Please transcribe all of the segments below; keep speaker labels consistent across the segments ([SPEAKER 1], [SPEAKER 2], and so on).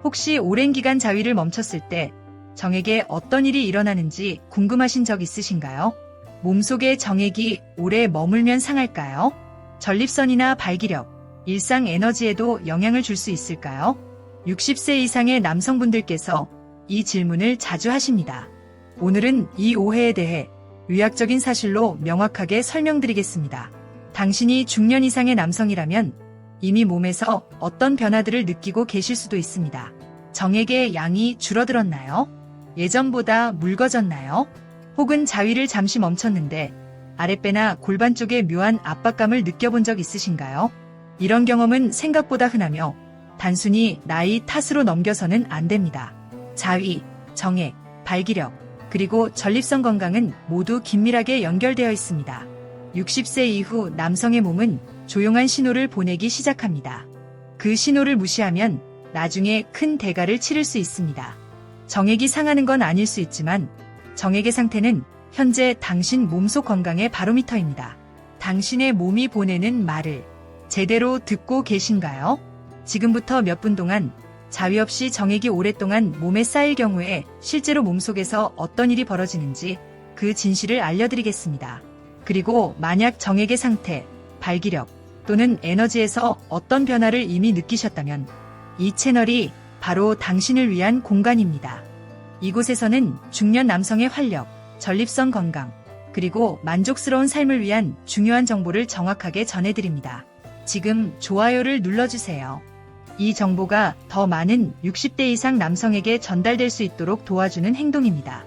[SPEAKER 1] 혹시 오랜 기간 자위를 멈췄을 때 정액에 어떤 일이 일어나는지 궁금하신 적 있으신가요? 몸속의 정액이 오래 머물면 상할까요? 전립선이나 발기력, 일상 에너지에도 영향을 줄 수 있을까요? 60세 이상의 남성분들께서 이 질문을 자주 하십니다. 오늘은 이 오해에 대해 의학적인 사실로 명확하게 설명드리겠습니다. 당신이 중년 이상의 남성이라면 이미 몸에서 어떤 변화들을 느끼고 계실 수도 있습니다. 정액의 양이 줄어들었나요? 예전보다 묽어졌나요? 혹은 자위를 잠시 멈췄는데 아랫배나 골반 쪽에 묘한 압박감을 느껴본 적 있으신가요? 이런 경험은 생각보다 흔하며 단순히 나이 탓으로 넘겨서는 안 됩니다. 자위, 정액, 발기력, 그리고 전립선 건강은 모두 긴밀하게 연결되어 있습니다. 60세 이후 남성의 몸은 조용한 신호를 보내기 시작합니다. 그 신호를 무시하면 나중에 큰 대가를 치를 수 있습니다. 정액이 상하는 건 아닐 수 있지만 정액의 상태는 현재 당신 몸속 건강의 바로미터입니다. 당신의 몸이 보내는 말을 제대로 듣고 계신가요? 지금부터 몇 분 동안 자위 없이 정액이 오랫동안 몸에 쌓일 경우에 실제로 몸속에서 어떤 일이 벌어지는지 그 진실을 알려드리겠습니다. 그리고 만약 정액의 상태, 발기력 또는 에너지에서 어떤 변화를 이미 느끼셨다면 이 채널이 바로 당신을 위한 공간입니다. 이곳에서는 중년 남성의 활력, 전립선 건강, 그리고 만족스러운 삶을 위한 중요한 정보를 정확하게 전해드립니다. 지금 좋아요를 눌러주세요. 이 정보가 더 많은 60대 이상 남성에게 전달될 수 있도록 도와주는 행동입니다.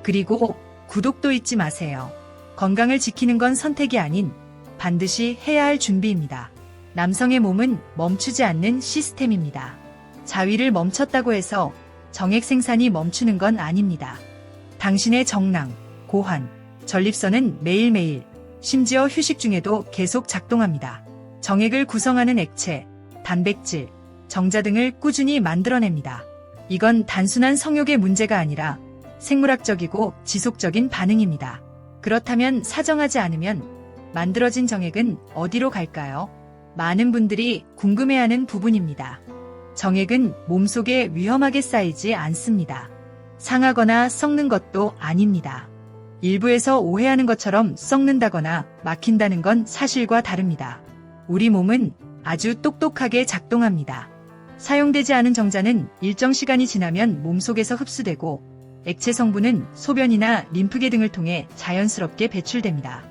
[SPEAKER 1] 그리고 구독도 잊지 마세요. 건강을 지키는 건 선택이 아닌 반드시 해야 할 준비입니다. 남성의 몸은 멈추지 않는 시스템입니다. 자위를 멈췄다고 해서 정액 생산이 멈추는 건 아닙니다. 당신의 정랑, 고환, 전립선은 매일매일, 심지어 휴식 중에도 계속 작동합니다. 정액을 구성하는 액체, 단백질, 정자 등을 꾸준히 만들어냅니다. 이건 단순한 성욕의 문제가 아니라 생물학적이고 지속적인 반응입니다. 그렇다면 사정하지 않으면 만들어진 정액은 어디로 갈까요? 많은 분들이 궁금해하는 부분입니다. 정액은 몸속에 위험하게 쌓이지 않습니다. 상하거나 썩는 것도 아닙니다. 일부에서 오해하는 것처럼 썩는다거나 막힌다는 건 사실과 다릅니다. 우리 몸은 아주 똑똑하게 작동합니다. 사용되지 않은 정자는 일정 시간이 지나면 몸속에서 흡수되고 액체 성분은 소변이나 림프계 등을 통해 자연스럽게 배출됩니다.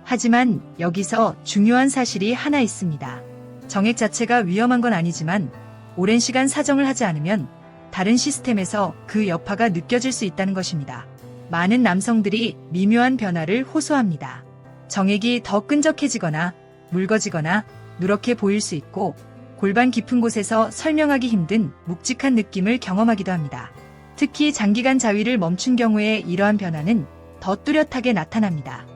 [SPEAKER 1] 하지만 여기서 중요한 사실이 하나 있습니다. 정액 자체가 위험한 건 아니지만 오랜 시간 사정을 하지 않으면 다른 시스템에서 그 여파가 느껴질 수 있다는 것입니다. 많은 남성들이 미묘한 변화를 호소합니다. 정액이 더 끈적해지거나 묽어지거나 누렇게 보일 수 있고 골반 깊은 곳에서 설명하기 힘든 묵직한 느낌을 경험하기도 합니다. 특히 장기간 자위를 멈춘 경우에 이러한 변화는 더 뚜렷하게 나타납니다.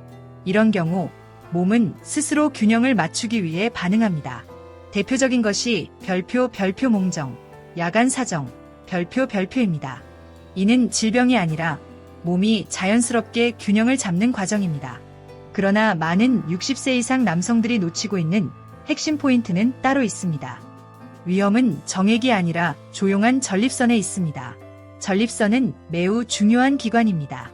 [SPEAKER 1] 이런 경우 몸은 스스로 균형을 맞추기 위해 반응합니다. 대표적인 것이 별표 몽정, 야간 사정, 별표입니다. 이는 질병이 아니라 몸이 자연스럽게 균형을 잡는 과정입니다. 그러나 많은 60세 이상 남성들이 놓치고 있는 핵심 포인트는 따로 있습니다. 위험은 정액이 아니라 조용한 전립선에 있습니다. 전립선은 매우 중요한 기관입니다.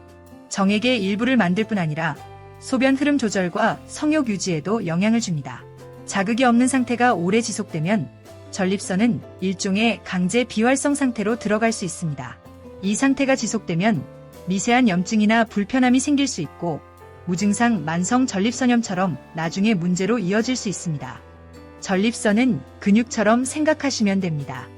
[SPEAKER 1] 정액의 일부를 만들 뿐 아니라 소변 흐름 조절과 성욕 유지에도 영향을 줍니다. 자극이 없는 상태가 오래 지속되면 전립선은 일종의 강제 비활성 상태로 들어갈 수 있습니다. 이 상태가 지속되면 미세한 염증이나 불편함이 생길 수 있고 무증상 만성 전립선염처럼 나중에 문제로 이어질 수 있습니다. 전립선은 근육처럼 생각하시면 됩니다.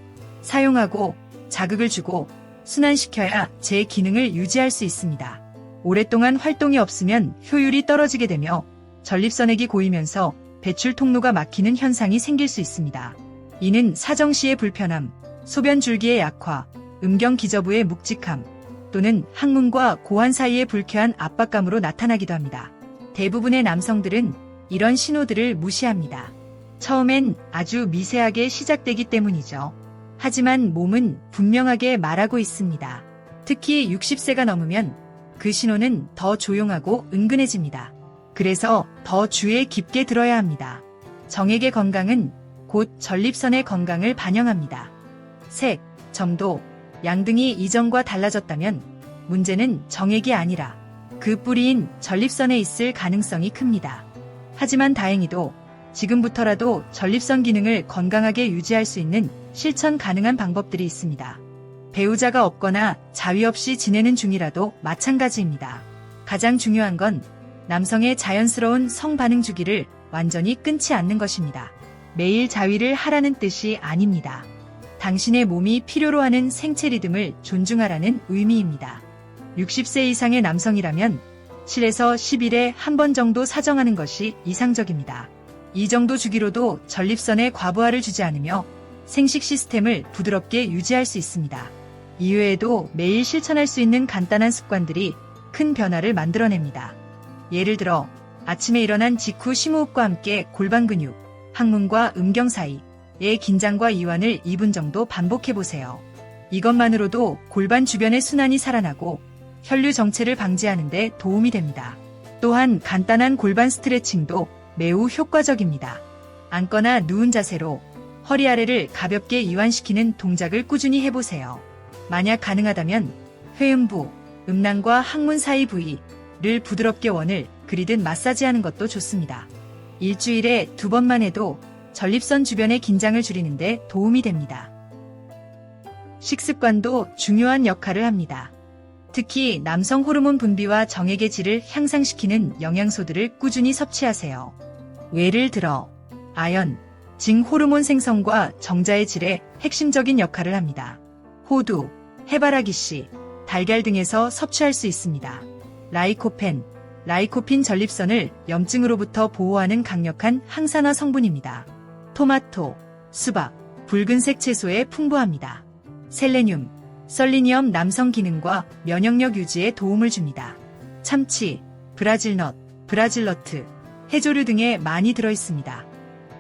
[SPEAKER 1] 사용하고 자극을 주고 순환시켜야 제 기능을 유지할 수 있습니다. 오랫동안 활동이 없으면 효율이 떨어지게 되며 전립선액이 고이면서 배출 통로가 막히는 현상이 생길 수 있습니다. 이는 사정 시의 불편함, 소변 줄기의 약화, 음경 기저부의 묵직함, 또는 항문과 고환 사이의 불쾌한 압박감으로 나타나기도 합니다. 대부분의 남성들은 이런 신호들을 무시합니다. 처음엔 아주 미세하게 시작되기 때문이죠. 하지만 몸은 분명하게 말하고 있습니다. 특히 60세가 넘으면 그 신호는 더 조용하고 은근해집니다. 그래서 더 주의 깊게 들어야 합니다. 정액의 건강은 곧 전립선의 건강을 반영합니다. 색, 점도, 양 등이 이전과 달라졌다면 문제는 정액이 아니라 그 뿌리인 전립선에 있을 가능성이 큽니다. 하지만 다행히도 지금부터라도 전립선 기능을 건강하게 유지할 수 있는 실천 가능한 방법들이 있습니다. 배우자가 없거나 자위 없이 지내는 중이라도 마찬가지입니다. 가장 중요한 건 남성의 자연스러운 성반응 주기를 완전히 끊지 않는 것입니다. 매일 자위를 하라는 뜻이 아닙니다. 당신의 몸이 필요로 하는 생체 리듬을 존중하라는 의미입니다. 60세 이상의 남성이라면 7에서 10일에 한 번 정도 사정하는 것이 이상적입니다. 이 정도 주기로도 전립선에 과부하를 주지 않으며 생식 시스템을 부드럽게 유지할 수 있습니다. 이외에도 매일 실천할 수 있는 간단한 습관들이 큰 변화를 만들어냅니다. 예를 들어 아침에 일어난 직후 심호흡과 함께 골반 근육, 항문과 음경 사이의 긴장과 이완을 2분 정도 반복해보세요. 이것만으로도 골반 주변의 순환이 살아나고 혈류 정체를 방지하는 데 도움이 됩니다. 또한 간단한 골반 스트레칭도 매우 효과적입니다. 앉거나 누운 자세로 허리 아래를 가볍게 이완시키는 동작을 꾸준히 해보세요. 만약 가능하다면 회음부, 음낭과 항문 사이 부위를 부드럽게 원을 그리듯 마사지하는 것도 좋습니다. 일주일에 2번만 해도 전립선 주변의 긴장을 줄이는 데 도움이 됩니다. 식습관도 중요한 역할을 합니다. 특히 남성 호르몬 분비와 정액의 질을 향상시키는 영양소들을 꾸준히 섭취하세요. 예를 들어 아연, 징 호르몬 생성과 정자의 질에 핵심적인 역할을 합니다. 호두, 해바라기 씨, 달걀 등에서 섭취할 수 있습니다. 라이코펜 전립선을 염증으로부터 보호하는 강력한 항산화 성분입니다. 토마토, 수박, 붉은색 채소에 풍부합니다. 셀레늄, 셀리니엄 남성 기능과 면역력 유지에 도움을 줍니다. 참치, 브라질넛, 브라질너트, 해조류 등에 많이 들어있습니다.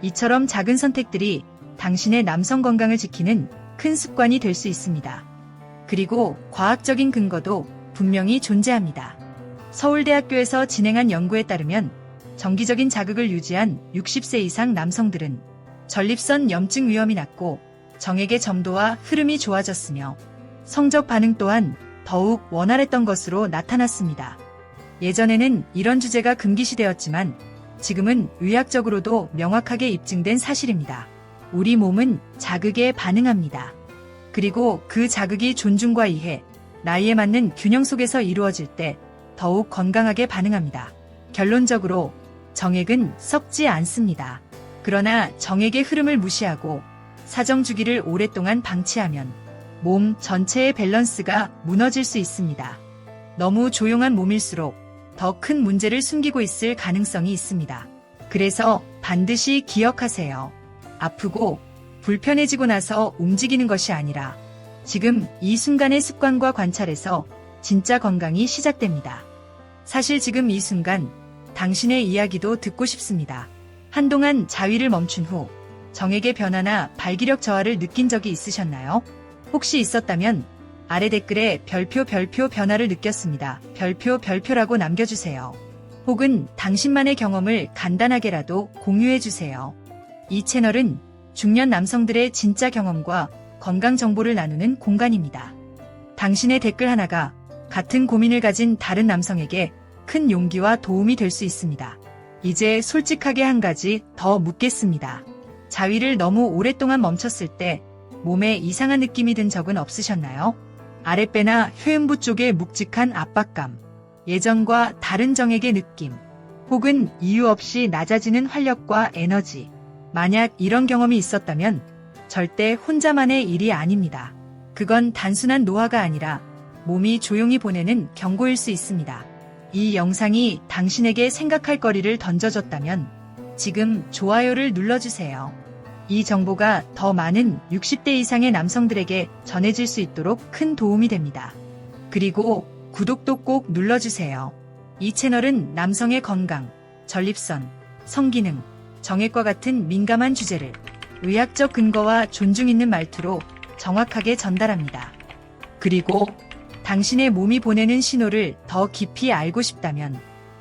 [SPEAKER 1] 이처럼 작은 선택들이 당신의 남성 건강을 지키는 큰 습관이 될 수 있습니다. 그리고 과학적인 근거도 분명히 존재합니다. 서울대학교에서 진행한 연구에 따르면 정기적인 자극을 유지한 60세 이상 남성들은 전립선 염증 위험이 낮고 정액의 점도와 흐름이 좋아졌으며 성적 반응 또한 더욱 원활했던 것으로 나타났습니다. 예전에는 이런 주제가 금기시되었지만 지금은 의학적으로도 명확하게 입증된 사실입니다. 우리 몸은 자극에 반응합니다. 그리고 그 자극이 존중과 이해, 나이에 맞는 균형 속에서 이루어질 때 더욱 건강하게 반응합니다. 결론적으로 정액은 썩지 않습니다. 그러나 정액의 흐름을 무시하고 사정 주기를 오랫동안 방치하면 몸 전체의 밸런스가 무너질 수 있습니다. 너무 조용한 몸일수록 더 큰 문제를 숨기고 있을 가능성이 있습니다. 그래서 반드시 기억하세요. 아프고 불편해지고 나서 움직이는 것이 아니라 지금 이 순간의 습관과 관찰에서 진짜 건강이 시작됩니다. 사실 지금 이 순간 당신의 이야기도 듣고 싶습니다. 한동안 자위를 멈춘 후 정액의 변화나 발기력 저하를 느낀 적이 있으셨나요? 혹시 있었다면 아래 댓글에 별표 변화를 느꼈습니다. 별표라고 남겨주세요. 혹은 당신만의 경험을 간단하게라도 공유해주세요. 이 채널은 중년 남성들의 진짜 경험과 건강 정보를 나누는 공간입니다. 당신의 댓글 하나가 같은 고민을 가진 다른 남성에게 큰 용기와 도움이 될 수 있습니다. 이제 솔직하게 한 가지 더 묻겠습니다. 자위를 너무 오랫동안 멈췄을 때 몸에 이상한 느낌이 든 적은 없으셨나요? 아랫배나 회음부 쪽의 묵직한 압박감, 예전과 다른 정액의 느낌, 혹은 이유 없이 낮아지는 활력과 에너지. 만약 이런 경험이 있었다면 절대 혼자만의 일이 아닙니다. 그건 단순한 노화가 아니라 몸이 조용히 보내는 경고일 수 있습니다. 이 영상이 당신에게 생각할 거리를 던져줬다면 지금 좋아요를 눌러주세요. 이 정보가 더 많은 60대 이상의 남성들에게 전해질 수 있도록 큰 도움이 됩니다. 그리고 구독도 꼭 눌러주세요. 이 채널은 남성의 건강, 전립선, 성기능, 정액과 같은 민감한 주제를 의학적 근거와 존중 있는 말투로 정확하게 전달합니다. 그리고 당신의 몸이 보내는 신호를 더 깊이 알고 싶다면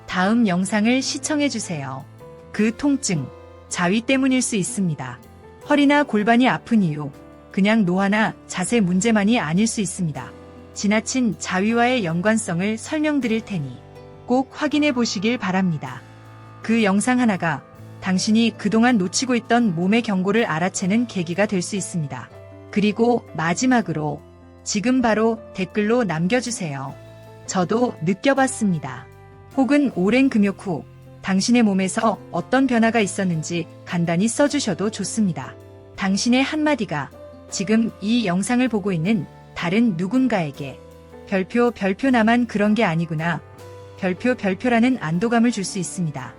[SPEAKER 1] 다음 영상을 시청해주세요. 그 통증, 자위 때문일 수 있습니다. 허리나 골반이 아픈 이유, 그냥 노화나 자세 문제만이 아닐 수 있습니다. 지나친 자위와의 연관성을 설명드릴 테니 꼭 확인해 보시길 바랍니다. 그 영상 하나가 당신이 그동안 놓치고 있던 몸의 경고를 알아채는 계기가 될 수 있습니다. 그리고 마지막으로 지금 바로 댓글로 남겨주세요. 저도 느껴봤습니다. 혹은 오랜 금욕 후 당신의 몸에서 어떤 변화가 있었는지 간단히 써주셔도 좋습니다. 당신의 한마디가 지금 이 영상을 보고 있는 다른 누군가에게 별표 나만 그런 게 아니구나. 별표라는 안도감을 줄 수 있습니다.